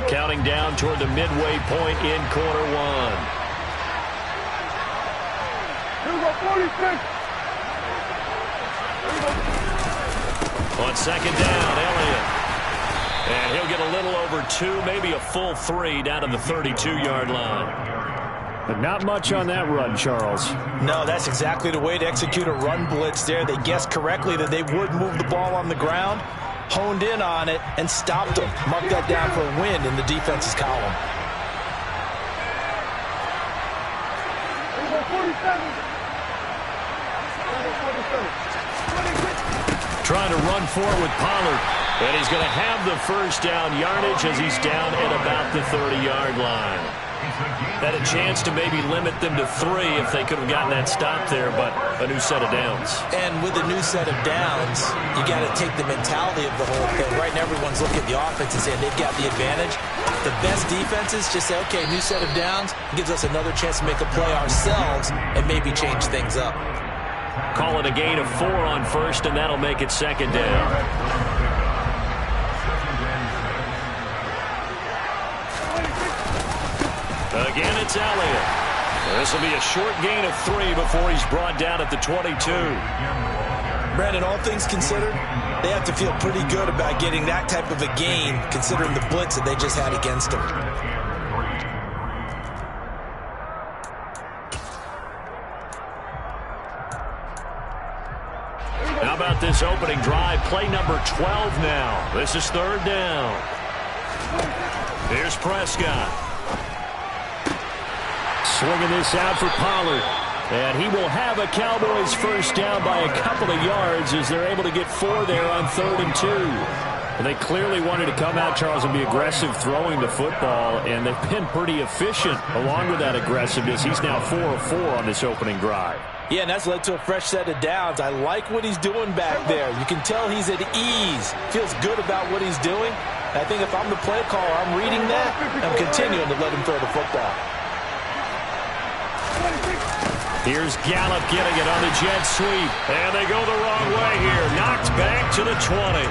Counting down toward the midway point in quarter one. On second down, Elliott. And he'll get a little over 2, maybe a full 3 down to the 32-yard line. But not much on that run, Charles. No, that's exactly the way to execute a run blitz there. They guessed correctly that they would move the ball on the ground, honed in on it, and stopped them. Mark that down for a win in the defense's column. Trying to run forward with Pollard. And he's going to have the first down yardage as he's down at about the 30-yard line. Had a chance to maybe limit them to 3 if they could have gotten that stop there, but a new set of downs. And with a new set of downs, you got to take the mentality of the whole thing. Right now, everyone's looking at the offense and saying they've got the advantage. The best defenses just say, okay, new set of downs gives us another chance to make a play ourselves and maybe change things up. Call it a gain of 4 on first, and that'll make it second down. Again, it's Elliott. This will be a short gain of 3 before he's brought down at the 22. Brandon, all things considered, they have to feel pretty good about getting that type of a gain, considering the blitz that they just had against them. How about this opening drive? Play number 12 now. This is third down. Here's Prescott. Swinging this out for Pollard. And he will have a Cowboys first down by a couple of yards as they're able to get 4 there on 3rd and 2. And they clearly wanted to come out, Charles, and be aggressive throwing the football, and they've been pretty efficient along with that aggressiveness. He's now 4 of 4 on this opening drive. Yeah, and that's led to a fresh set of downs. I like what he's doing back there. You can tell he's at ease. Feels good about what he's doing. I think if I'm the play caller, I'm reading that, and I'm continuing to let him throw the football. Here's Gallup getting it on the jet sweep. And they go the wrong way here. Knocked back to the 20.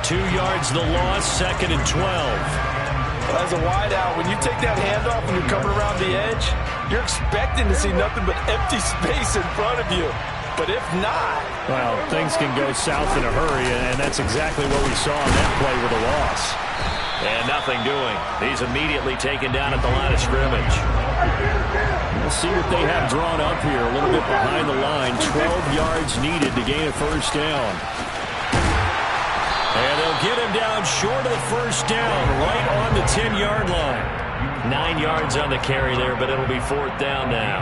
2 yards the loss, 2nd and 12. Well, as a wideout, when you take that handoff and you're coming around the edge, you're expecting to see nothing but empty space in front of you. But if not... Well, things can go south in a hurry, and that's exactly what we saw on that play with a loss. And nothing doing. He's immediately taken down at the line of scrimmage. We'll see what they have drawn up here. A little bit behind the line. 12 yards needed to gain a first down. And they'll get him down short of the first down, right on the 10-yard line. 9 yards on the carry there, but it'll be 4th down now.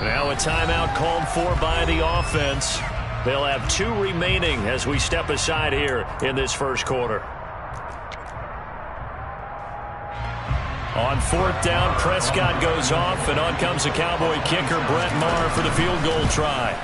Now a timeout called for by the offense. They'll have 2 remaining as we step aside here in this first quarter. On 4th down, Prescott goes off, and on comes the Cowboy kicker, Brett Maher, for the field goal try.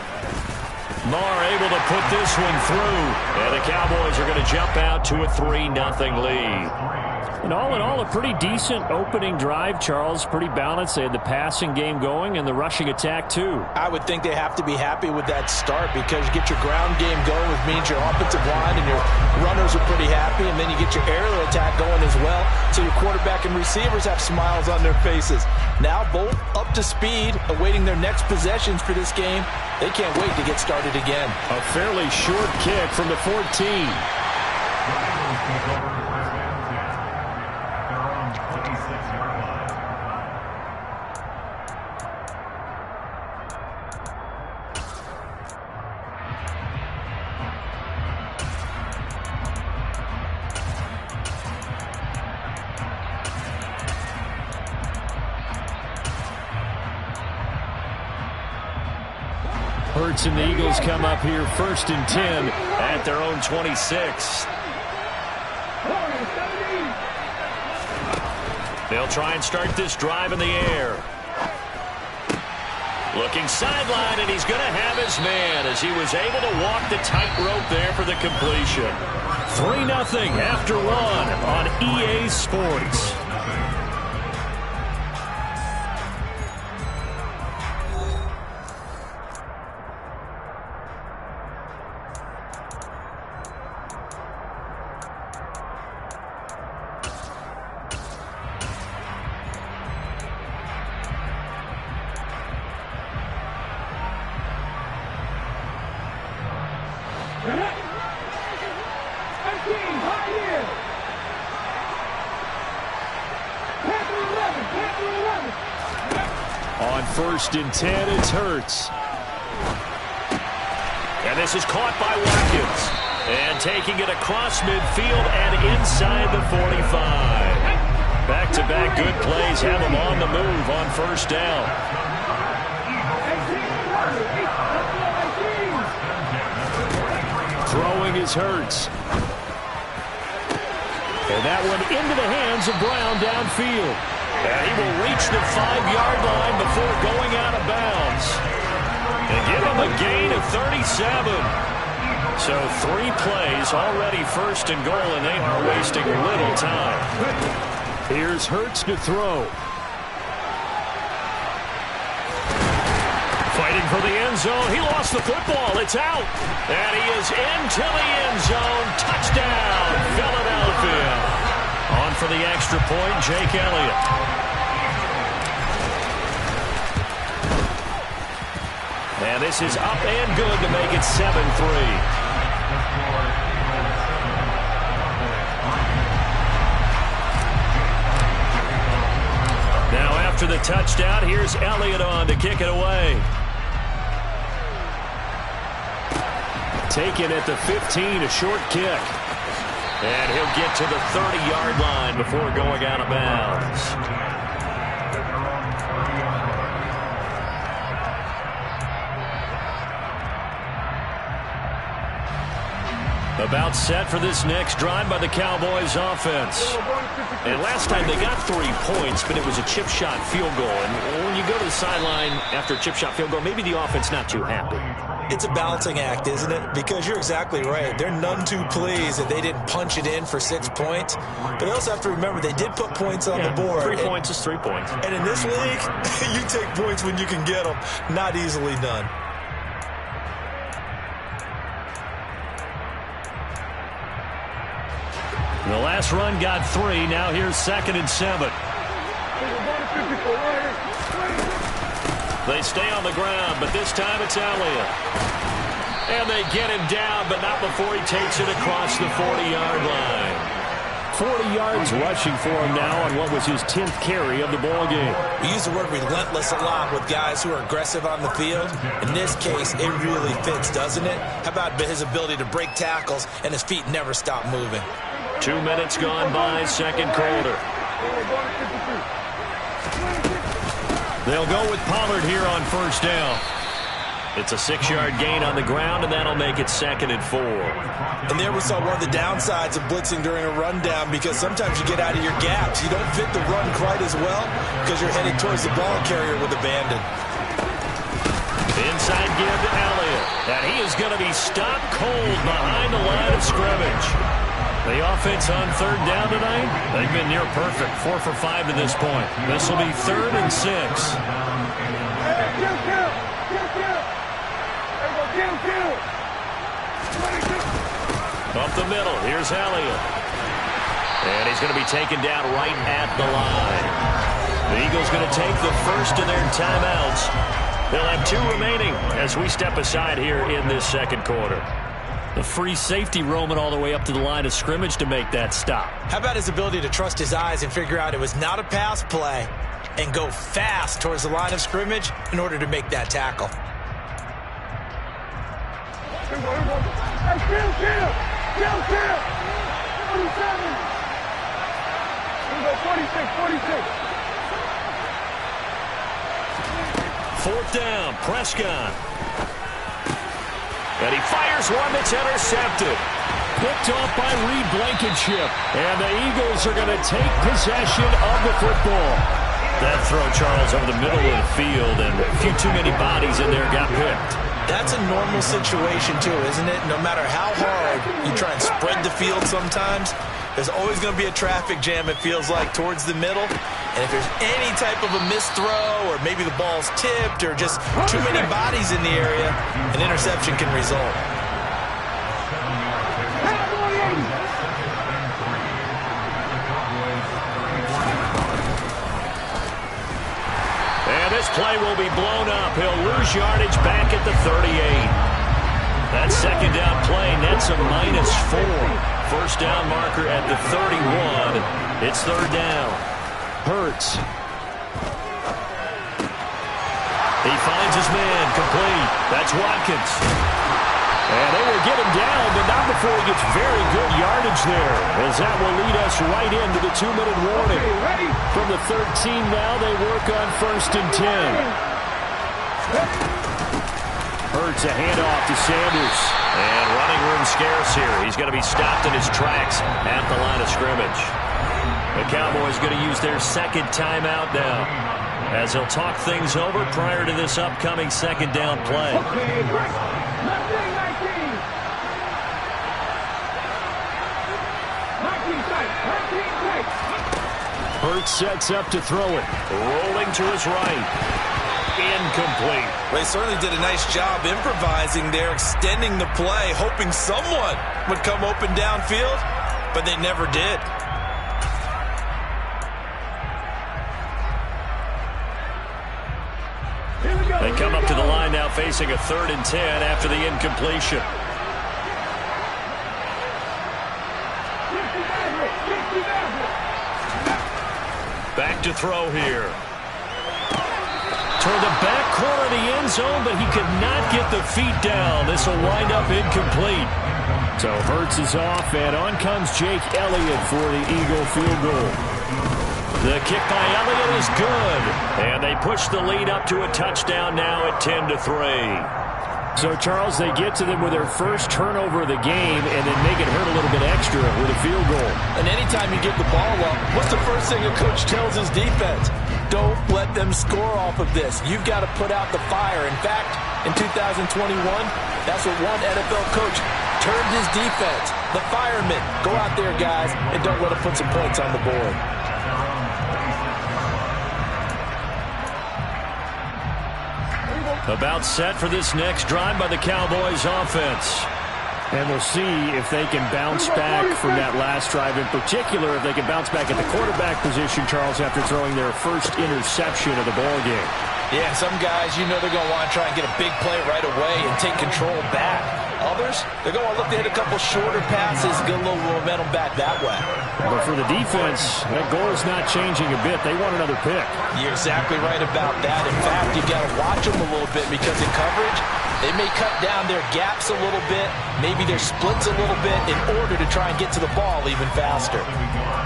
Maher able to put this one through, and the Cowboys are going to jump out to a 3-0 lead. And all in all, a pretty decent opening drive, Charles. Pretty balanced. They had the passing game going and the rushing attack, too. I would think they have to be happy with that start because you get your ground game going, which means your offensive line and your runners are pretty happy, and then you get your aerial attack going as well, so your quarterback and receivers have smiles on their faces. Now both up to speed, awaiting their next possessions for this game. They can't wait to get started again. A fairly short kick from the 14. Hurts and the Eagles come up here 1st and 10 at their own 26. They'll try and start this drive in the air. Looking sideline, and he's going to have his man as he was able to walk the tightrope there for the completion. 3-0 after 1 on EA Sports. On 1st and 10, it's Hurts. And this is caught by Watkins. And taking it across midfield and inside the 45. Back-to-back good plays have him on the move on 1st down. Throwing is Hurts. And that one into the hands of Brown downfield. And he will reach the 5-yard line before going out of bounds. And give him a gain of 37. So 3 plays already 1st and goal, and they are wasting little time. Here's Hurts to throw. Fighting for the end zone. He lost the football. It's out. And he is into the end zone. Touchdown, Philadelphia. On for the extra point, Jake Elliott. And this is up and good to make it 7-3. Now after the touchdown, here's Elliott on to kick it away. Taken at the 15, a short kick. And he'll get to the 30-yard line before going out of bounds. About set for this next drive by the Cowboys offense. And last time they got 3 points, but it was a chip shot field goal. And when you go to the sideline after a chip shot field goal, maybe the offense not too happy. It's a balancing act, isn't it? Because you're exactly right. They're none too pleased that they didn't punch it in for 6 points. But they also have to remember they did put points on the board. 3 points is 3 points. And in this league, you take points when you can get them. Not easily done. The last run got 3. Now here's 2nd and 7. They stay on the ground, but this time it's Elliott. And they get him down, but not before he takes it across the 40-yard line. 40 yards rushing for him now on what was his 10th carry of the ball game. We use the word relentless a lot with guys who are aggressive on the field. In this case, it really fits, doesn't it? How about his ability to break tackles and his feet never stop moving? 2 minutes gone by, 2nd quarter. They'll go with Pollard here on 1st down. It's a 6-yard gain on the ground, and that'll make it 2nd and 4. And there we saw one of the downsides of blitzing during a rundown, because sometimes you get out of your gaps. You don't fit the run quite as well because you're headed towards the ball carrier with abandon. Inside give to Elliott. And he is going to be stopped cold behind the line of scrimmage. The offense on 3rd down tonight, they've been near perfect. 4 for 5 to this point. This will be 3rd and 6. Up the middle, here's Elliott. And he's going to be taken down right at the line. The Eagles going to take the first of their timeouts. They'll have 2 remaining as we step aside here in this 2nd quarter. The free safety roaming all the way up to the line of scrimmage to make that stop. How about his ability to trust his eyes and figure out it was not a pass play and go fast towards the line of scrimmage in order to make that tackle? Fourth down, Prescott. And he fires one that's intercepted. Picked off by Reed Blankenship. And the Eagles are going to take possession of the football. That throw, Charles, over the middle of the field, and a few too many bodies in there got picked. That's a normal situation, too, isn't it? No matter how hard you try and spread the field sometimes, there's always going to be a traffic jam, it feels like, towards the middle. And if there's any type of a missed throw, or maybe the ball's tipped, or just too many bodies in the area, an interception can result. And this play will be blown up. He'll lose yardage back at the 38. That 2nd down play nets a -4. First down marker at the 31. It's 3rd down. Hurts. He finds his man, complete. That's Watkins. And they will get him down, but not before he gets very good yardage there, as that will lead us right into the 2-minute warning. From the 13 now, they work on 1st and 10. Hurts a handoff to Sanders. And running room scarce here. He's going to be stopped in his tracks at the line of scrimmage. The Cowboys going to use their second timeout now, as they'll talk things over prior to this upcoming second down play. Hurts sets up to throw it. Rolling to his right. Incomplete. They certainly did a nice job improvising there, extending the play, hoping someone would come open downfield, but they never did. They come up to the line now facing a 3rd and 10 after the incompletion. Back to throw here. Toward the back corner of the end zone, but he could not get the feet down. This will wind up incomplete. So Hurts is off, and on comes Jake Elliott for the Eagle field goal. The kick by Elliott is good, and they push the lead up to a touchdown now at 10-3. So, Charles, they get to them with their first turnover of the game and then make it hurt a little bit extra with a field goal. And anytime you give the ball up, what's the first thing a coach tells his defense? Don't let them score off of this. You've got to put out the fire. In fact, in 2021, that's what one NFL coach turned his defense. The firemen. Go out there, guys, and don't let them put some points on the board. About set for this next drive by the Cowboys offense. And we'll see if they can bounce back from that last drive. In particular, if they can bounce back at the quarterback position, Charles, after throwing their first interception of the ball game. Yeah, some guys, you know they're going to want to try and get a big play right away and take control back. Others, they're going to look to hit a couple shorter passes, get a little momentum back that way. But for the defense, that goal is not changing a bit. They want another pick. You're exactly right about that. In fact, you've got to watch them a little bit because in coverage, they may cut down their gaps a little bit, maybe their splits a little bit in order to try and get to the ball even faster.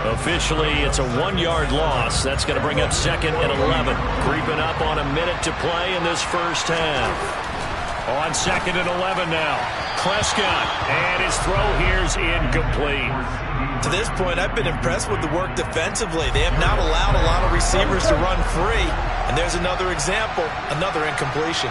Officially, it's a 1-yard loss. That's going to bring up 2nd and 11. Creeping up on a minute to play in this first half. On 2nd and 11 now. Prescott, and his throw here's incomplete. To this point, I've been impressed with the work defensively. They have not allowed a lot of receivers to run free. And there's another example, another incompletion.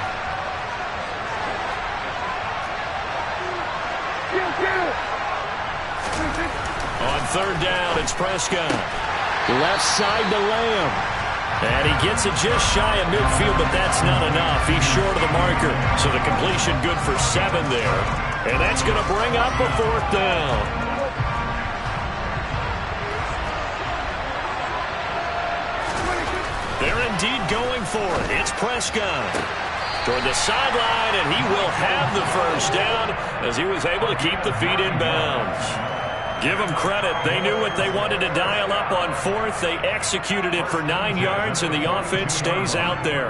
On 3rd down, it's Prescott. Left side to Lamb. And he gets it just shy of midfield, but that's not enough. He's short of the marker. So the completion good for 7 there. And that's going to bring up a 4th down. They're indeed going for it. It's Prescott. Toward the sideline, and he will have the first down as he was able to keep the feet in bounds. Give them credit. They knew what they wanted to dial up on 4th. They executed it for 9 yards, and the offense stays out there.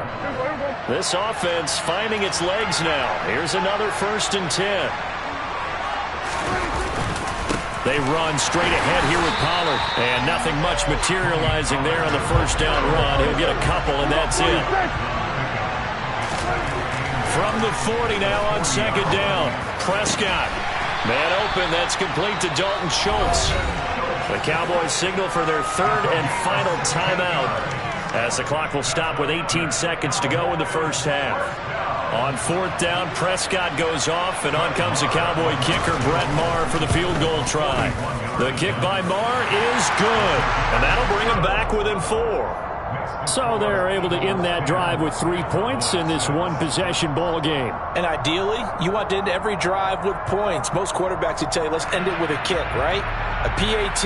This offense finding its legs now. Here's another 1st and 10. They run straight ahead here with Pollard, and nothing much materializing there on the first down run. He'll get a couple, and that's it. From the 40 now on 2nd down, Prescott. Man open, that's complete to Dalton Schultz. The Cowboys signal for their 3rd and final timeout as the clock will stop with 18 seconds to go in the first half. On 4th down, Prescott goes off, and on comes the Cowboy kicker, Brett Maher, for the field goal try. The kick by Maher is good, and that'll bring him back within 4. So they're able to end that drive with 3 points in this one-possession ball game. And ideally, you want to end every drive with points. Most quarterbacks would tell you, let's end it with a kick, right? A PAT,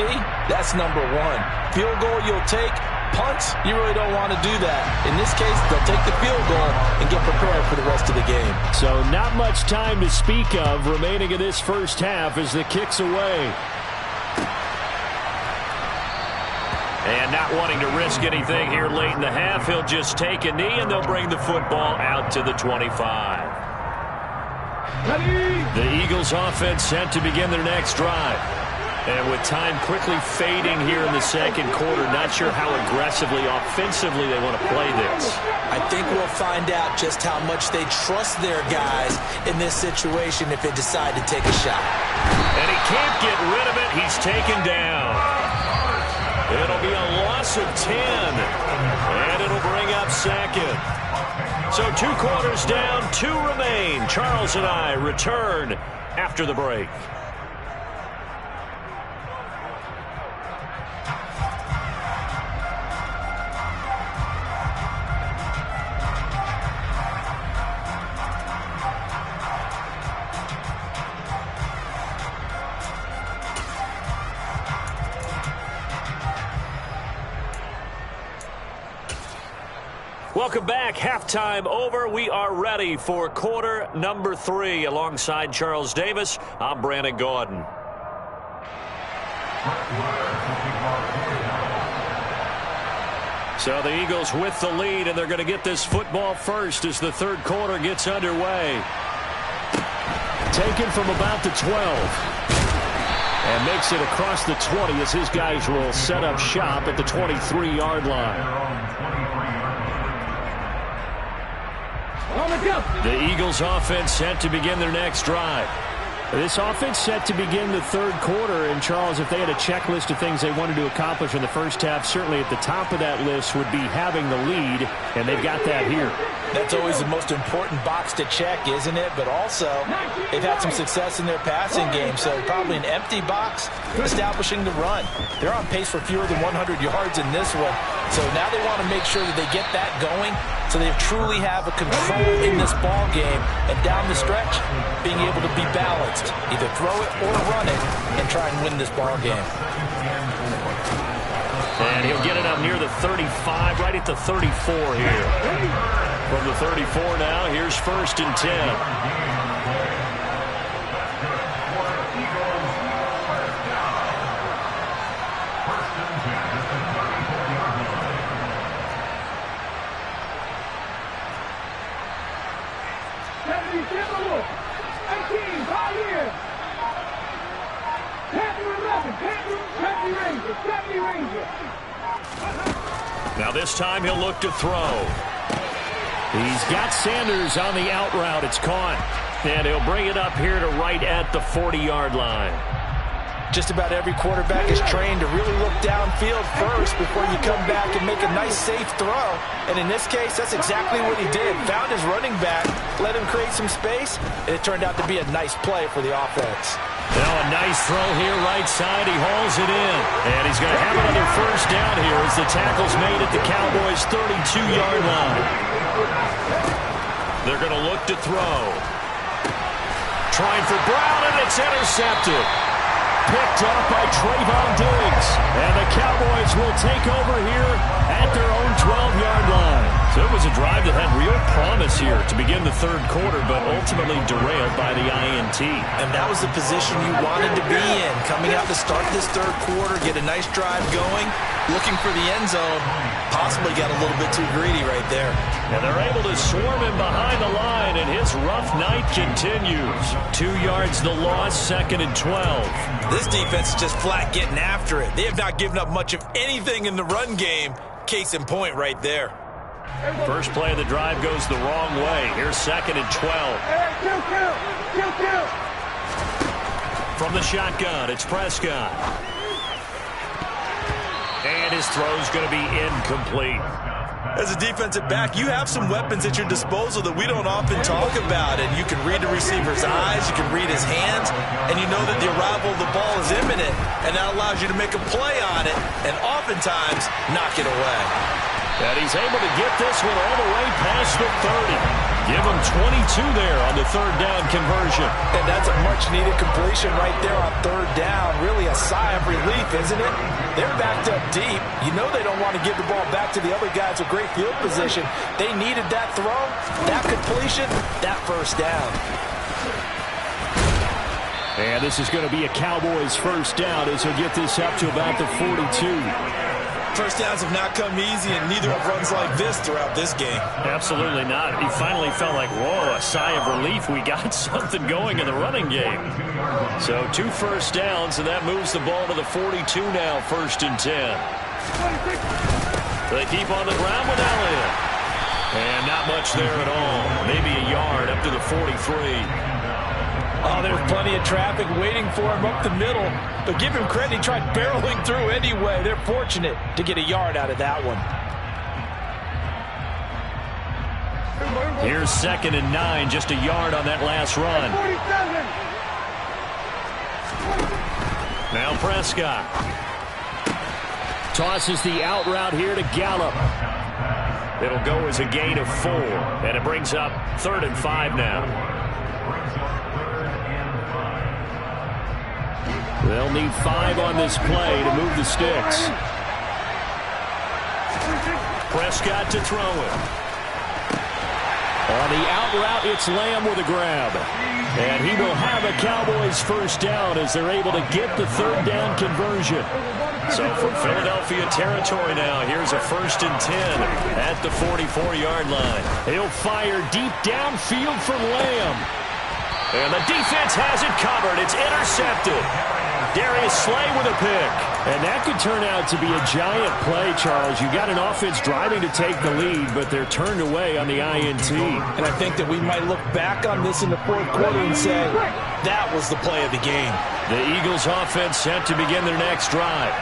that's number 1. Field goal you'll take. Punts, you really don't want to do that. In this case, they'll take the field goal and get prepared for the rest of the game. So not much time to speak of remaining in this first half as the kick's away. And not wanting to risk anything here late in the half, he'll just take a knee, and they'll bring the football out to the 25. The Eagles offense set to begin their next drive. And with time quickly fading here in the second quarter, not sure how aggressively, offensively they want to play this. I think we'll find out just how much they trust their guys in this situation if they decide to take a shot. And he can't get rid of it. He's taken down. It'll be a loss of 10. And it'll bring up second. So 2 quarters down, 2 remain. Charles and I return after the break. Welcome back. Halftime over. We are ready for quarter number 3. Alongside Charles Davis, I'm Brandon Gaudin. So the Eagles with the lead, and they're going to get this football first as the third quarter gets underway. Taken from about the 12. And makes it across the 20 as his guys will set up shop at the 23-yard line. The Eagles offense set to begin their next drive. This offense set to begin the third quarter. And, Charles, if they had a checklist of things they wanted to accomplish in the first half, certainly at the top of that list would be having the lead, and they've got that here. That's always the most important box to check, isn't it? But also, they've had some success in their passing game, so probably an empty box establishing the run. They're on pace for fewer than 100 yards in this one, so now they want to make sure that they get that going so they truly have a control in this ball game, and down the stretch, being able to be balanced, either throw it or run it, and try and win this ball game. And he'll get it up near the 35, right at the 34 here. From the 34 now, here's 1st and 10. Now this time he'll look to throw. He's got Sanders on the out route. It's caught. And he'll bring it up here to right at the 40-yard line. Just about every quarterback is trained to really look downfield first before you come back and make a nice, safe throw. And in this case, that's exactly what he did. Found his running back, let him create some space, and it turned out to be a nice play for the offense. Now a nice throw here, right side. He hauls it in. And he's going to have another first down here as the tackle's made at the Cowboys' 32-yard line. They're going to look to throw. Trying for Brown, and it's intercepted. Picked up by Trayvon Diggs. And the Cowboys will take over here at their own 12-yard line. So it was a drive that had real promise here to begin the third quarter, but ultimately derailed by the INT. And that was the position you wanted to be in. Coming out to start this third quarter, get a nice drive going, looking for the end zone. Possibly got a little bit too greedy right there. And they're able to swarm him behind the line, and his rough night continues. 2 yards the loss, 2nd and 12. This defense is just flat getting after it. They have not given up much of anything in the run game. Case in point right there. First play of the drive goes the wrong way. Here's 2nd and 12. From the shotgun, it's Prescott. And his throw's going to be incomplete. As a defensive back, you have some weapons at your disposal that we don't often talk about. And you can read the receiver's eyes, you can read his hands, and you know that the arrival of the ball is imminent. And that allows you to make a play on it and oftentimes knock it away. And he's able to get this one all the way past the 30. Give him 22 there on the third down conversion. And that's a much-needed completion right there on third down. Really a sigh of relief, isn't it? They're backed up deep. You know they don't want to give the ball back to the other guys with great field position. They needed that throw, that completion, that first down. And this is going to be a Cowboys first down as he'll get this up to about the 42. First downs have not come easy, and neither have runs like this throughout this game. Absolutely not. He finally felt like, whoa, a sigh of relief. We got something going in the running game. So 2 first downs, and that moves the ball to the 42 now, 1st and 10. They keep on the ground with Elliott. And not much there at all. Maybe a yard up to the 43. Oh, there's plenty of traffic waiting for him up the middle. But give him credit, he tried barreling through anyway. They're fortunate to get a yard out of that one. Here's 2nd and 9, just a yard on that last run. Now Prescott. Tosses the out route here to Gallup. It'll go as a gain of 4, and it brings up 3rd and 5 now. They'll need 5 on this play to move the sticks. Prescott to throw it. On the out route, it's Lamb with a grab. And he will have a Cowboys first down as they're able to get the 3rd down conversion. So from Philadelphia territory now, here's a 1st and 10 at the 44-yard line. He'll fire deep downfield from Lamb. And the defense has it covered. It's intercepted. Darius Slay with a pick. And that could turn out to be a giant play, Charles. You got an offense driving to take the lead, but they're turned away on the INT. And I think that we might look back on this in the 4th quarter and say, that was the play of the game. The Eagles offense set to begin their next drive.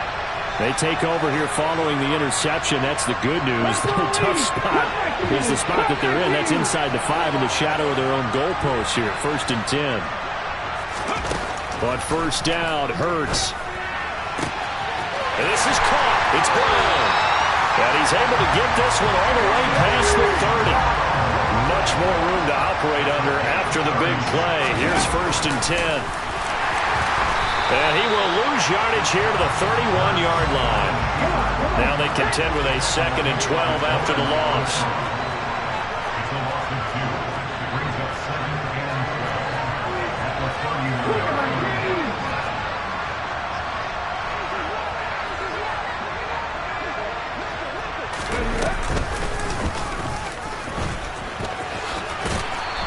They take over here following the interception. That's the good news. The tough spot is the spot that they're in. That's inside the 5 in the shadow of their own goalpost here. 1st and 10. But first down, Hurts. And this is caught. It's Brown. And he's able to get this one all the way past the 30. Much more room to operate under after the big play. Here's 1st and 10. And he will lose yardage here to the 31-yard line. Now they contend with a 2nd and 12 after the loss.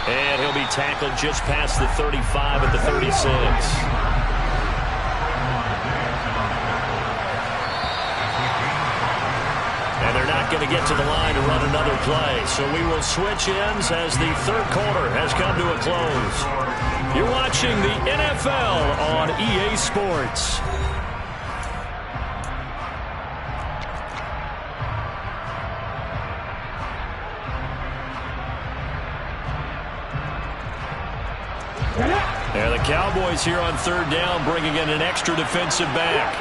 And he'll be tackled just past the 35 at the 36. They're not going to get to the line to run another play. So we will switch ends as the 3rd quarter has come to a close. You're watching the NFL on EA Sports. And the Cowboys here on 3rd down, bringing in an extra defensive back.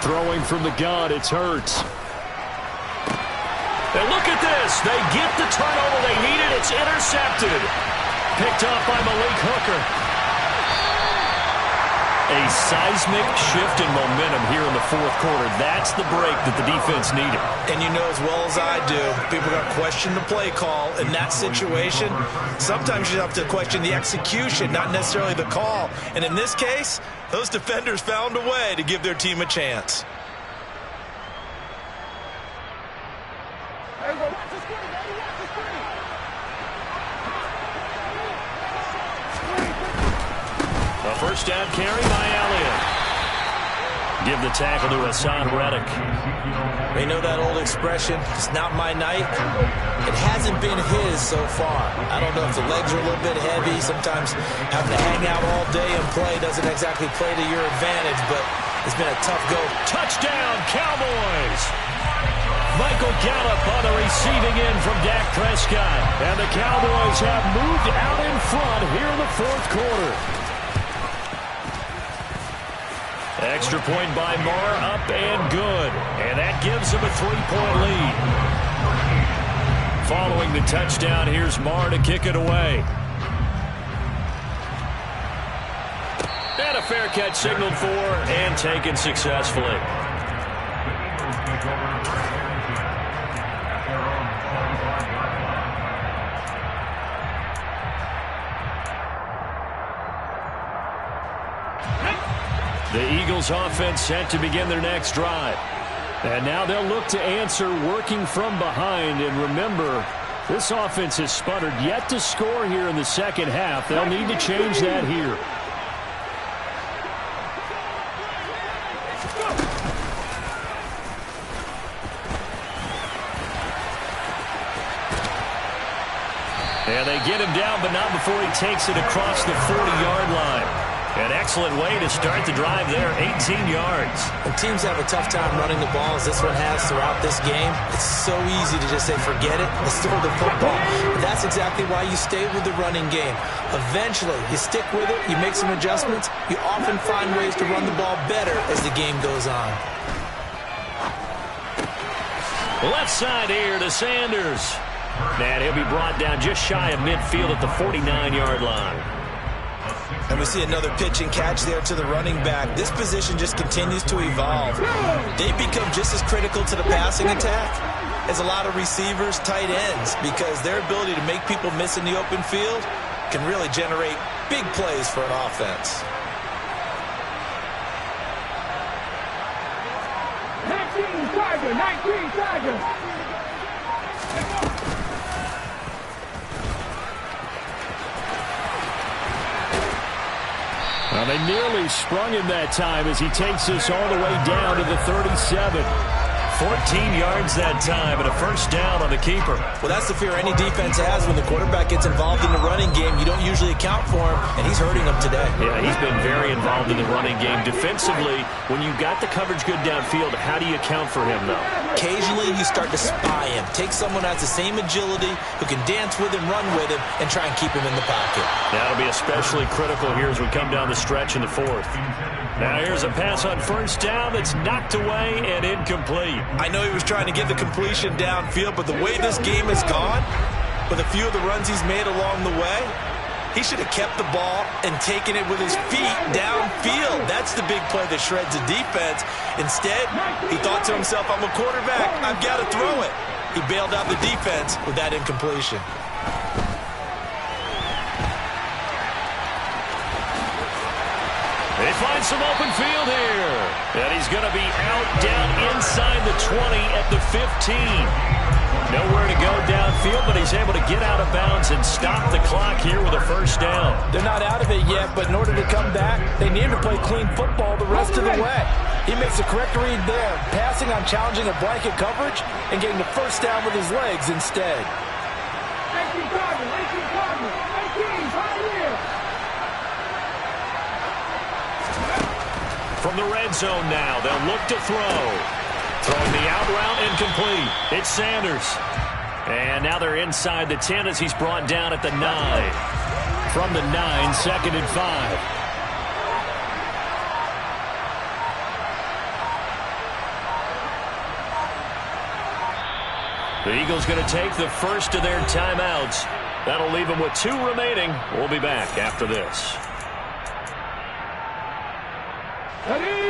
Throwing from the gun, it's Hurts. And look at this. They get the turnover they needed. It's intercepted. Picked up by Malik Hooker. A seismic shift in momentum here in the 4th quarter. That's the break that the defense needed. And you know as well as I do, people are going to question the play call in that situation. Sometimes you have to question the execution, not necessarily the call. And in this case, those defenders found a way to give their team a chance. A first down carry by Elliott. Give the tackle to Hassan Reddick. They know that old expression, it's not my night. It hasn't been his so far. I don't know if the legs are a little bit heavy. Sometimes having to hang out all day and play doesn't exactly play to your advantage, but it's been a tough go. Touchdown, Cowboys! Michael Gallup on the receiving end from Dak Prescott. And the Cowboys have moved out in front here in the 4th quarter. Extra point by Moore, up and good. And that gives them a 3-point lead. Following the touchdown, here's Moore to kick it away. And a fair catch signaled for and taken successfully. The Eagles offense set to begin their next drive. And now they'll look to answer working from behind. And remember, this offense has sputtered yet to score here in the second half. They'll need to change that here. And they get him down, but not before he takes it across the 40-yard line. An excellent way to start the drive there, 18 yards. When teams have a tough time running the ball, as this one has throughout this game, it's so easy to just say, forget it, let's throw the football. But that's exactly why you stay with the running game. Eventually, you stick with it, you make some adjustments, you often find ways to run the ball better as the game goes on. Left side here to Sanders. And he'll be brought down just shy of midfield at the 49-yard line. And we see another pitch and catch there to the running back. This position just continues to evolve. They become just as critical to the passing attack as a lot of receivers, tight ends, because their ability to make people miss in the open field can really generate big plays for an offense. 19 Tiger. Well, they nearly sprung him that time as he takes this all the way down to the 37. 14 yards that time and a first down on the keeper. Well, that's the fear any defense has when the quarterback gets involved in the running game. You don't usually account for him, and he's hurting them today. Yeah, he's been very involved in the running game. Defensively, when you've got the coverage good downfield, how do you account for him, though? Occasionally, you start to spy him. Take someone who has the same agility, who can dance with him, run with him, and try and keep him in the pocket. That'll be especially critical here as we come down the stretch in the fourth. Now here's a pass on first down that's knocked away and incomplete. I know he was trying to get the completion downfield, but the way this game has gone, with a few of the runs he's made along the way, he should have kept the ball and taken it with his feet downfield. That's the big play that shreds the defense. Instead, he thought to himself, I'm a quarterback, I've got to throw it. He bailed out the defense with that incompletion. They find some open field here. And he's going to be out down inside the 20 at the 15. Nowhere to go downfield, but he's able to get out of bounds and stop the clock here with a first down. They're not out of it yet, but in order to come back, they need to play clean football the rest of the way. He makes a correct read there, passing on challenging a blanket coverage and getting the first down with his legs instead. 18 Cardinals. From the red zone now, they'll look to throw. Throwing the out route incomplete. It's Sanders. And now they're inside the 10 as he's brought down at the 9. From the 9, 2nd and 5. The Eagles going to take the first of their timeouts. That'll leave them with 2 remaining. We'll be back after this. Ready?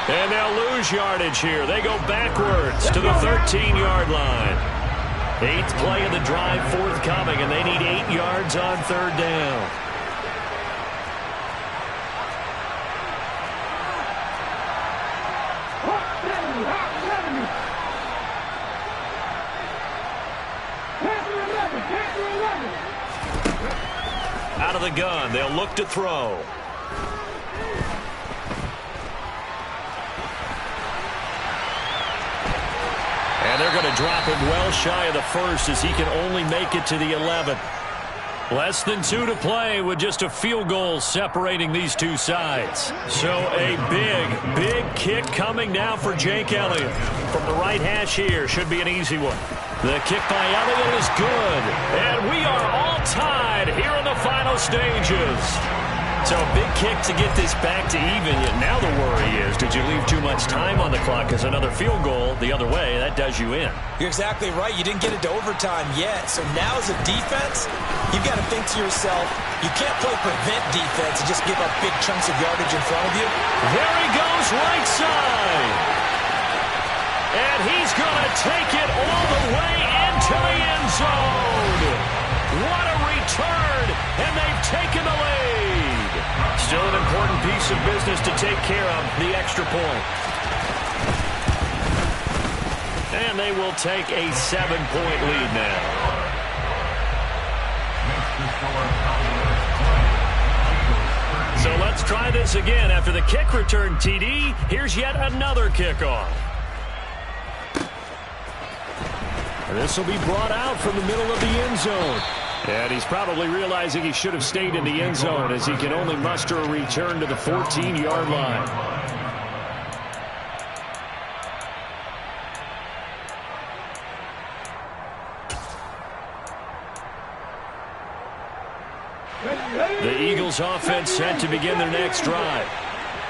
And they'll lose yardage here. They go backwards to the 13-yard line. 8th play of the drive forthcoming, and they need 8 yards on 3rd down. Out of the gun, they'll look to throw. And they're going to drop him well shy of the first as he can only make it to the 11th. Less than 2 to play with just a field goal separating these two sides. So a big kick coming now for Jake Elliott. From the right hash here, should be an easy one. The kick by Elliott is good. And we are all tied here in the final stages. So a big kick to get this back to even. Yet now the worry is, did you leave too much time on the clock? Because another field goal the other way, that does you in. You're exactly right. You didn't get it to overtime yet. So now as a defense, you've got to think to yourself, you can't play prevent defense and just give up big chunks of yardage in front of you. There he goes right side. And he's going to take it all the way into the end zone. some business to take care of, the extra point. And they will take a 7-point lead now. So let's try this again. After the kick return, TD, here's yet another kickoff. And this will be brought out from the middle of the end zone. And he's probably realizing he should have stayed in the end zone as he can only muster a return to the 14-yard line. The Eagles offense set to begin their next drive.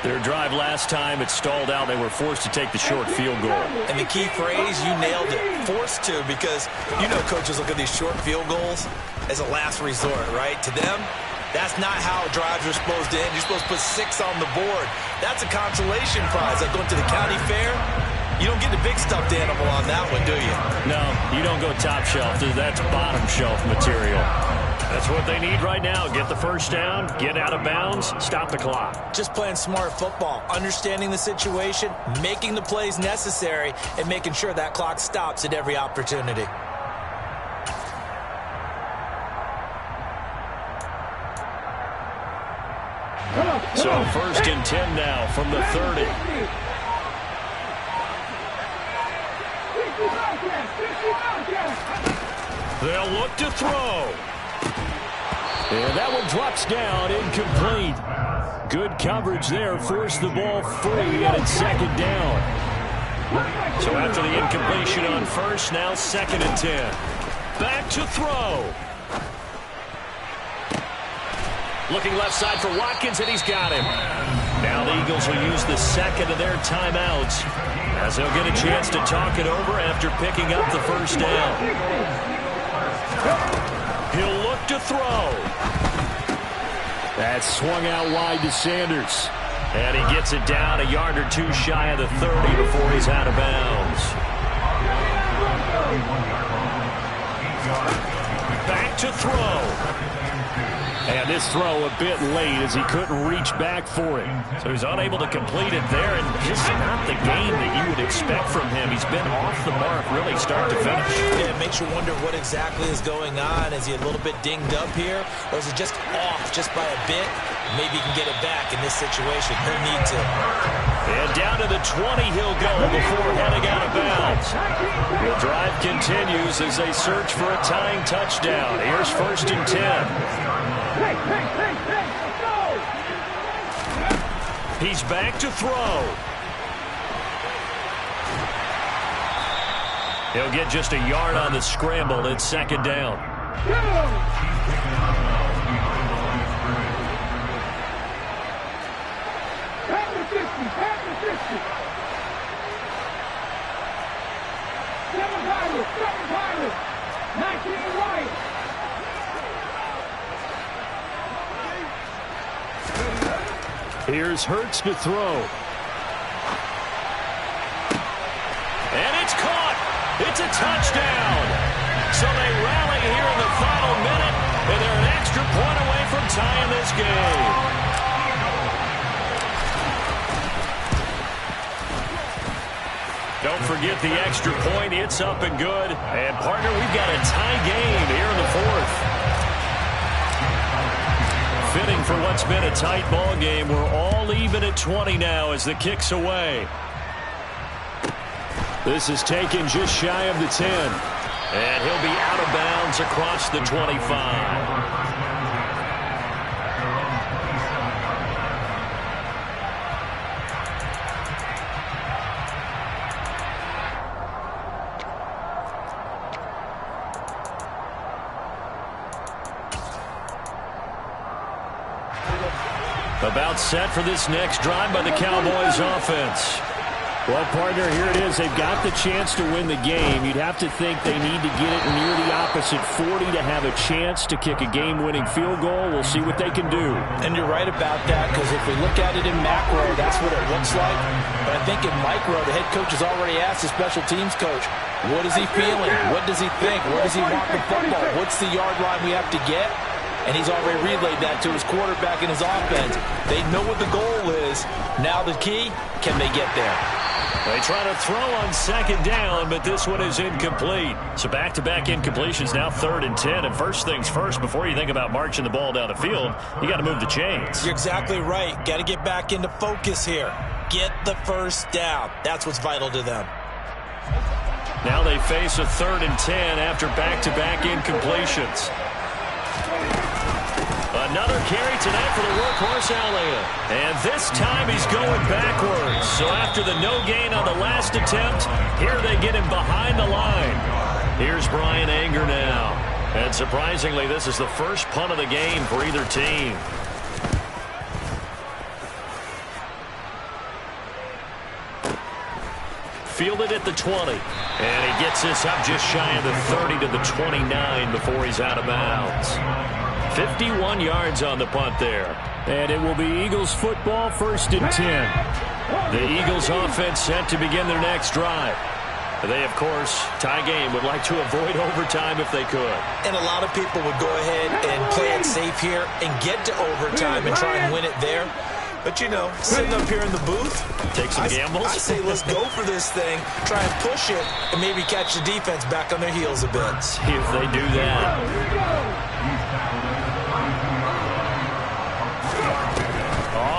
Their drive last time, it stalled out. They were forced to take the short field goal. And the key phrase, you nailed it, forced to, because you know coaches look at these short field goals as a last resort, right? To them, that's not how drives are supposed to end. You're supposed to put 6 on the board. That's a consolation prize. Like going to the county fair, you don't get the big stuffed animal on that one, do you? No, you don't go top shelf. That's bottom shelf material. That's what they need right now. Get the first down, get out of bounds, stop the clock. Just playing smart football, understanding the situation, making the plays necessary, and making sure that clock stops at every opportunity. So first and 10 now from the 30. They'll look to throw. And that one drops down, incomplete. Good coverage there, forced the ball free, and it's second down. So after the incompletion on first, now second and 10. Back to throw. Looking left side for Watkins, and he's got him. Now the Eagles will use the second of their timeouts as they'll get a chance to talk it over after picking up the first down. He'll look to throw. That's swung out wide to Sanders. And he gets it down a yard or two shy of the 30 before he's out of bounds. Back to throw. And this throw a bit late as he couldn't reach back for it. So he's unable to complete it there, and just not the game that you would expect from him. He's been off the mark really start to finish. Yeah, it makes you wonder what exactly is going on. Is he a little bit dinged up here, or is it just off just by a bit? Maybe he can get it back in this situation. He'll need to. And down to the 20 he'll go before heading out of bounds. The drive continues as they search for a tying touchdown. Here's first and 10. He's back to throw. He'll get just a yard on the scramble. It's second down. Here's Hurts to throw. And it's caught. It's a touchdown. So they rally here in the final minute, and they're an extra point away from tying this game. Don't forget the extra point. It's up and good. And, partner, we've got a tie game here in the fourth. Fitting for what's been a tight ball game. We're all even at 20 now as the kick's away. This is taken just shy of the 10. And he'll be out of bounds across the 25. About set for this next drive by the Cowboys offense. Well, partner, here it is. They've got the chance to win the game. You'd have to think they need to get it near the opposite 40 to have a chance to kick a game-winning field goal. We'll see what they can do. And you're right about that, because if we look at it in macro, that's what it looks like. But I think in micro, the head coach has already asked the special teams coach, what is he feeling? What does he think? Where does he want the football? What's the yard line we have to get? and he's already relayed that to his quarterback and his offense. They know what the goal is. Now the key, can they get there? They try to throw on second down, but this one is incomplete. So back-to-back incompletions, now 3rd and 10. And first things first, before you think about marching the ball down the field, you got to move the chains. You're exactly right. Got to get back into focus here. Get the first down. That's what's vital to them. Now they face a 3rd and 10 after back-to-back incompletions. Another carry tonight for the workhorse Elliott. And this time he's going backwards. So after the no gain on the last attempt, here they get him behind the line. Here's Bryan Anger now. And surprisingly, this is the first punt of the game for either team. Fielded at the 20. And he gets this up just shy of the 30 to the 29 before he's out of bounds. 51 yards on the punt there. And it will be Eagles football, 1st and 10. The Eagles offense set to begin their next drive. They, of course, tie game, would like to avoid overtime if they could. And a lot of people would go ahead and play it safe here and get to overtime and try and win it there. But, you know, sitting up here in the booth, take some gambles. I say let's go for this thing, try and push it, and maybe catch the defense back on their heels a bit. See if they do that.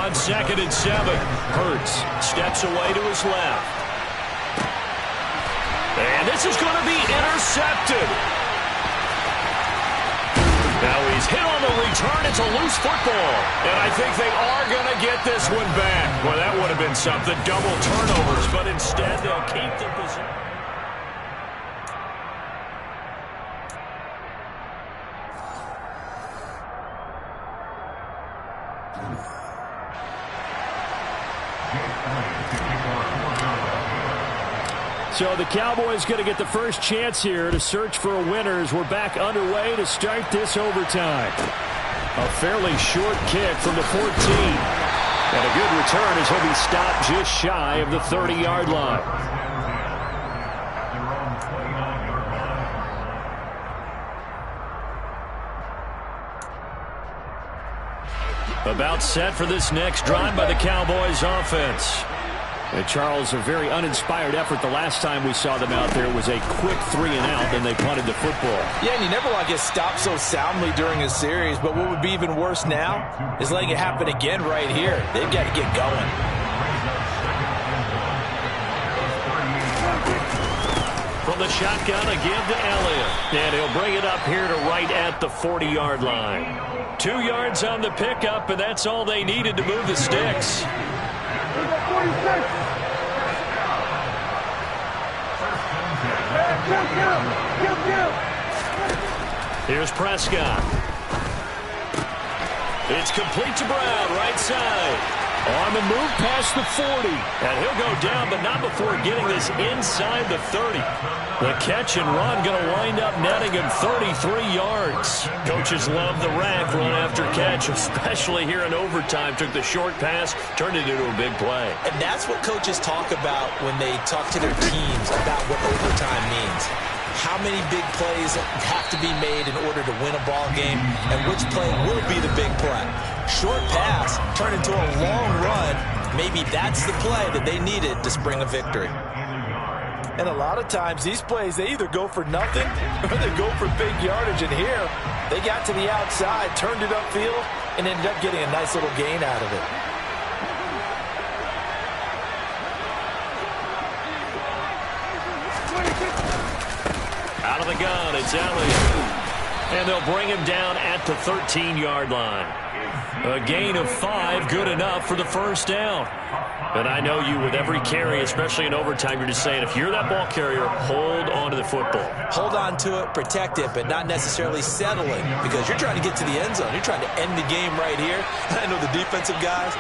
On 2nd and 7, Hurts steps away to his left. And this is going to be intercepted. Now he's hit on the return. It's a loose football. And I think they are going to get this one back. Well, that would have been something. Double turnovers, but instead they'll keep the position. So the Cowboys going to get the first chance here to search for a winner as we're back underway to start this overtime. A fairly short kick from the 14. And a good return as he'll be stopped just shy of the 30-yard line. About set for this next drive by the Cowboys offense. And Charles, a very uninspired effort the last time we saw them out there. It was a quick 3-and-out, and they punted the football. Yeah, and you never want to get stopped so soundly during a series, but what would be even worse now is letting it happen again right here. They've got to get going. From the shotgun, again to Elliott. And he'll bring it up here to right at the 40-yard line. 2 yards on the pickup, and that's all they needed to move the sticks. Here's Prescott. It's complete to Brown, right side. On the move past the 40. And he'll go down, but not before getting this inside the 30. The catch and run going to wind up netting him 33 yards. Coaches love the rack run after catch, especially here in overtime. Took the short pass, turned it into a big play. And that's what coaches talk about when they talk to their teams about what overtime means. How many big plays have to be made in order to win a ball game, and which play will be the big play. Short pass turned into a long run. Maybe that's the play that they needed to spring a victory. And a lot of times these plays, they either go for nothing or they go for big yardage. And here, they got to the outside, turned it upfield, and ended up getting a nice little gain out of it. Out of the gun, it's Elliott. And they'll bring him down at the 13-yard line. A gain of 5, good enough for the first down. But I know you, with every carry, especially in overtime, you're just saying, if you're that ball carrier, hold on to the football. Hold on to it, protect it, but not necessarily settling, because you're trying to get to the end zone. You're trying to end the game right here. I know the defensive guys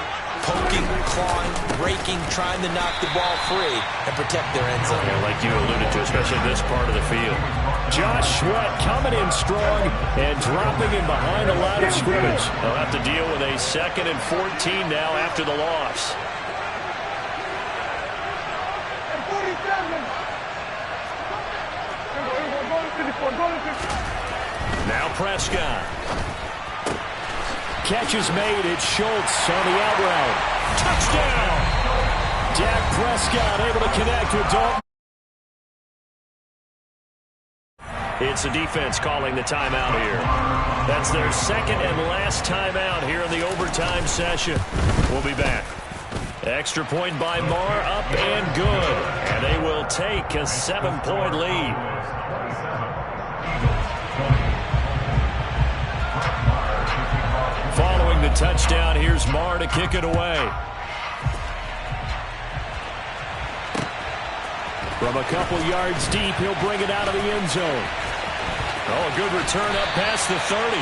poking, clawing, breaking, trying to knock the ball free and protect their end zone. Yeah, like you alluded to, especially this part of the field. Josh Sweat coming in strong and dropping in behind the line of scrimmage. They'll have to deal with a 2nd and 14 now after the loss. Now Prescott. catch is made. It's Schultz on the out route. Touchdown! Dak Prescott able to connect with Dalton. It's the defense calling the timeout here. That's their second and last timeout here in the overtime session. We'll be back. Extra point by Marr, up and good. And they will take a 7-point lead. Following the touchdown, here's Marr to kick it away. From a couple yards deep, he'll bring it out of the end zone. Oh, a good return up past the 30.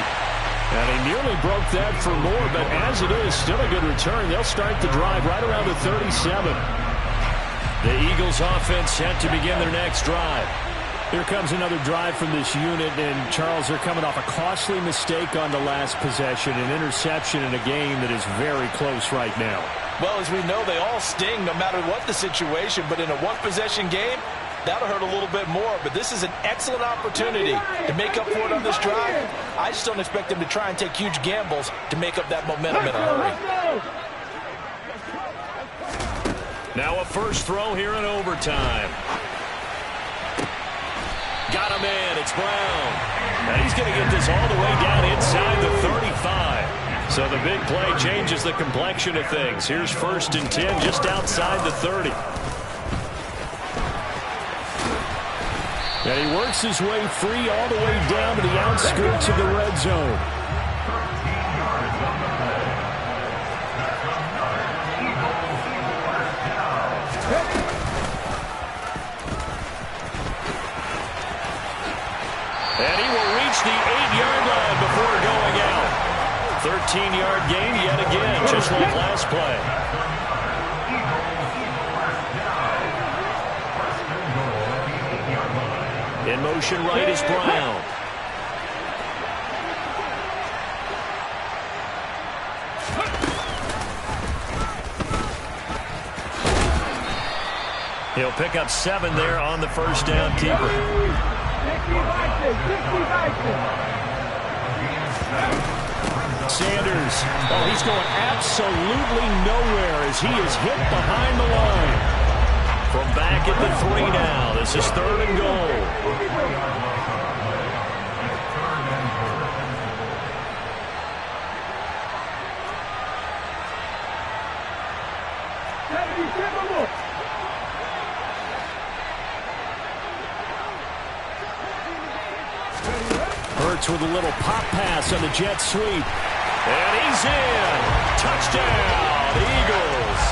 And he nearly broke that for more, but as it is, still a good return. They'll start the drive right around the 37. The Eagles offense set to begin their next drive. Here comes another drive from this unit, and Charles, they're coming off a costly mistake on the last possession, an interception in a game that is very close right now. Well, as we know, they all sting no matter what the situation, but in a one-possession game, that'll hurt a little bit more. But this is an excellent opportunity to make up for it on this drive. I just don't expect them to try and take huge gambles to make up that momentum in a hurry. Now a first throw here in overtime. Got him in. It's Brown. And he's going to get this all the way down inside the 35. So the big play changes the complexion of things. Here's 1st and 10 just outside the 30. And he works his way free all the way down to the outskirts of the red zone. And he will reach the 8-yard line before going out. 13-yard gain yet again, just like last play. In motion right is Brown. He'll pick up 7 there on the first down keeper. Sanders, oh, he's going absolutely nowhere as he is hit behind the line. From back at the 3 now. This is 3rd and goal. Hurts with a little pop pass on the jet sweep. And he's in. Touchdown, Eagles.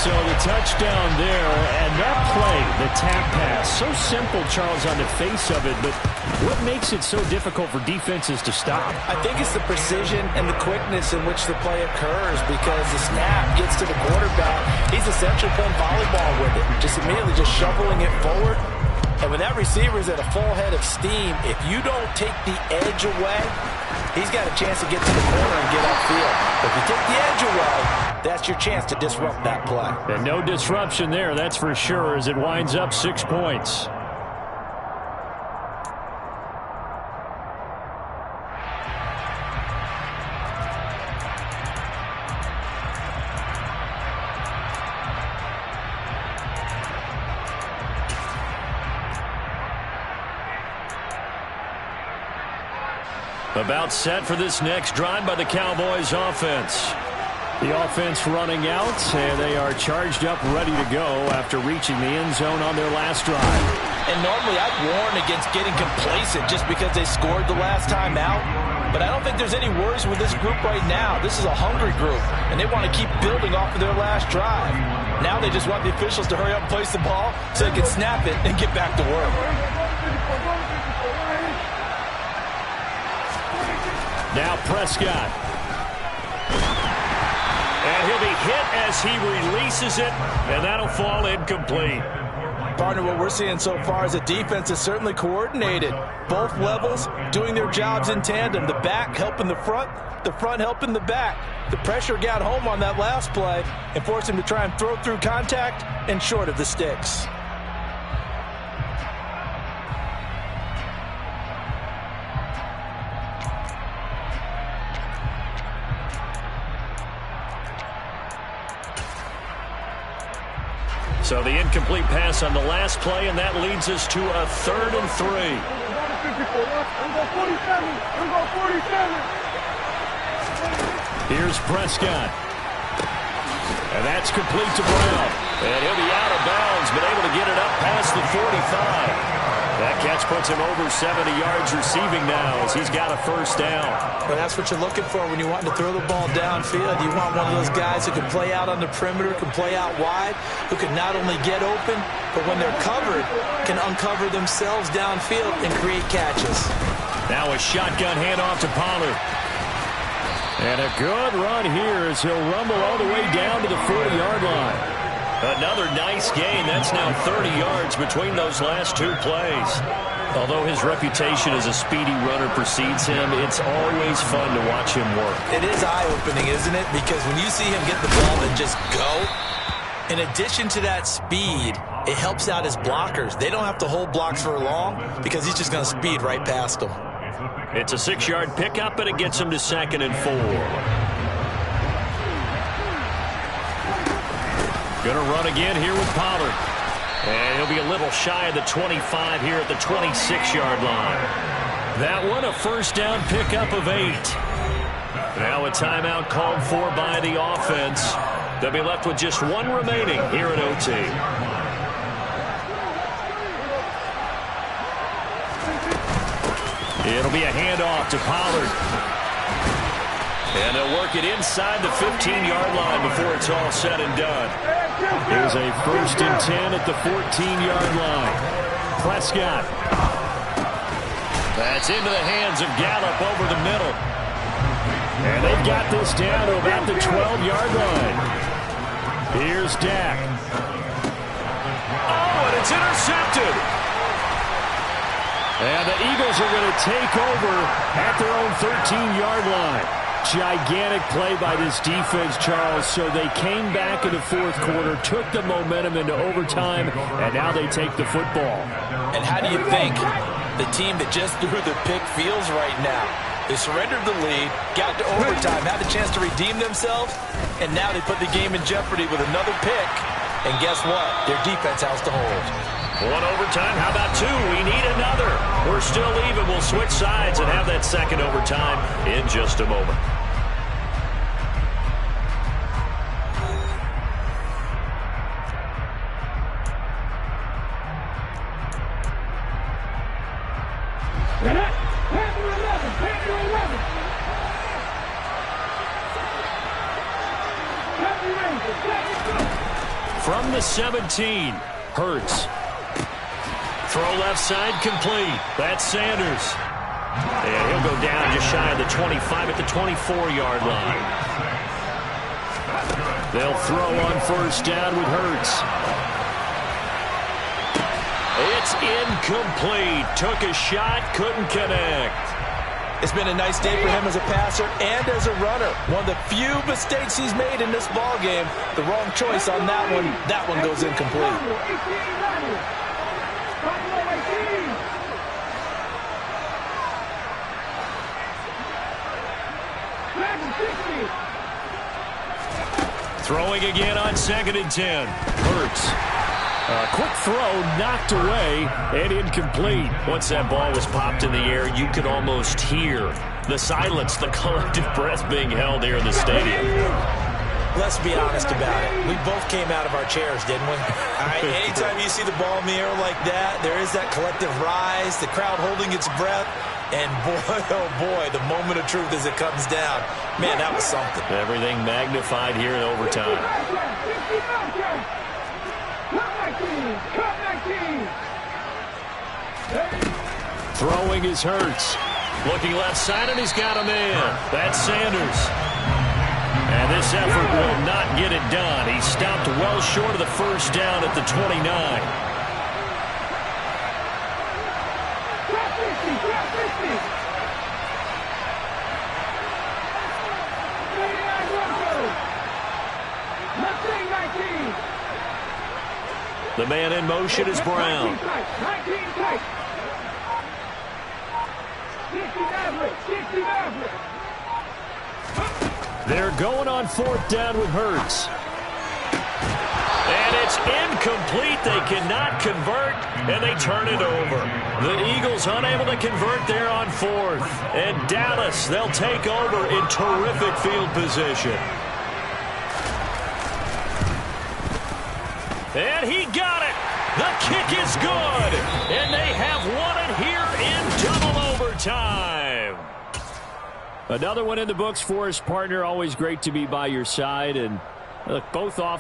So the touchdown there, and that play, the tap pass, so simple, Charles, on the face of it, but what makes it so difficult for defenses to stop? I think it's the precision and the quickness in which the play occurs, because the snap gets to the quarterback. He's essentially playing volleyball with it, just immediately just shoveling it forward. And when that receiver is at a full head of steam, if you don't take the edge away, he's got a chance to get to the corner and get upfield. If you take the edge away, that's your chance to disrupt that play. And no disruption there, that's for sure, as it winds up 6 points. About set for this next drive by the Cowboys offense. The offense running out, and they are charged up, ready to go after reaching the end zone on their last drive. And normally I'd warn against getting complacent just because they scored the last time out. But I don't think there's any worries with this group right now. This is a hungry group, and they want to keep building off of their last drive. Now they just want the officials to hurry up and place the ball so they can snap it and get back to work. Now Prescott. And he'll be hit as he releases it, and that'll fall incomplete. Partner, what we're seeing so far is the defense is certainly coordinated. Both levels doing their jobs in tandem. The back helping the front helping the back. The pressure got home on that last play and forced him to try and throw through contact and short of the sticks. So the incomplete pass on the last play, and that leads us to a 3rd and 3. Here's Prescott. And that's complete to Brown. And he'll be out of bounds, but able to get it up past the 45. That catch puts him over 70 yards receiving now as he's got a 1st down. Well, that's what you're looking for when you want to throw the ball downfield. You want one of those guys who can play out on the perimeter, can play out wide, who can not only get open, but when they're covered, can uncover themselves downfield and create catches. Now a shotgun handoff to Pollard. And a good run here as he'll rumble all the way down to the 40-yard line. Another nice gain. That's now 30 yards between those last 2 plays. Although his reputation as a speedy runner precedes him, it's always fun to watch him work. It is eye-opening, isn't it? Because when you see him get the ball and just go, in addition to that speed, it helps out his blockers. They don't have to hold blocks for long because he's just going to speed right past them. It's a 6-yard pickup, and it gets him to 2nd and 4. Going to run again here with Pollard. And he'll be a little shy of the 25 here at the 26-yard line. That one, a 1st down pickup of 8. Now a timeout called for by the offense. They'll be left with just 1 remaining here at OT. It'll be a handoff to Pollard. And they'll work it inside the 15-yard line before it's all said and done. Here's a 1st and 10 at the 14-yard line. Prescott. That's into the hands of Gallup over the middle. And they've got this down to about the 12-yard line. Here's Dak. Oh, and it's intercepted. And the Eagles are going to take over at their own 13-yard line. Gigantic play by this defense, Charles. So they came back in the 4th quarter, took the momentum into overtime, and now they take the football. And how do you think the team that just threw the pick feels right now? They surrendered the lead, got to overtime, had a chance to redeem themselves, and now they put the game in jeopardy with another pick. And guess what? Their defense has to hold. 1 overtime. How about 2? We need another. We're still even. We'll switch sides and have that 2nd overtime in just a moment. From the 17, Hurts. Throw left side complete. That's Sanders. And he'll go down just shy of the 25 at the 24-yard line. They'll throw on 1st down with Hurts. It's incomplete. Took a shot, couldn't connect. It's been a nice day for him as a passer and as a runner. One of the few mistakes he's made in this ball game. The wrong choice on that one. That one goes incomplete. Throwing again on 2nd and 10. Hurts. A quick throw knocked away and incomplete. Once that ball was popped in the air, you could almost hear the silence, the collective breath being held here in the stadium. Let's be honest about it. We both came out of our chairs, didn't we? All right, anytime you see the ball in the air like that, there is that collective rise, the crowd holding its breath, and boy, oh boy, the moment of truth as it comes down. Man, that was something. Everything magnified here in overtime. Throwing is Hurts. Looking left side, and he's got a man. That's Sanders. And this effort will not get it done. He stopped well short of the 1st down at the 29. The man in motion is Brown. They're going on 4th down with Hurts. And And it's incomplete. They cannot convert, and they turn it over. The Eagles unable to convert there on fourth. And Dallas, they'll take over in terrific field position. And he got it. The kick is good. And they have won it here in double overtime. Another one in the books for his partner. Always great to be by your side. And look, both off.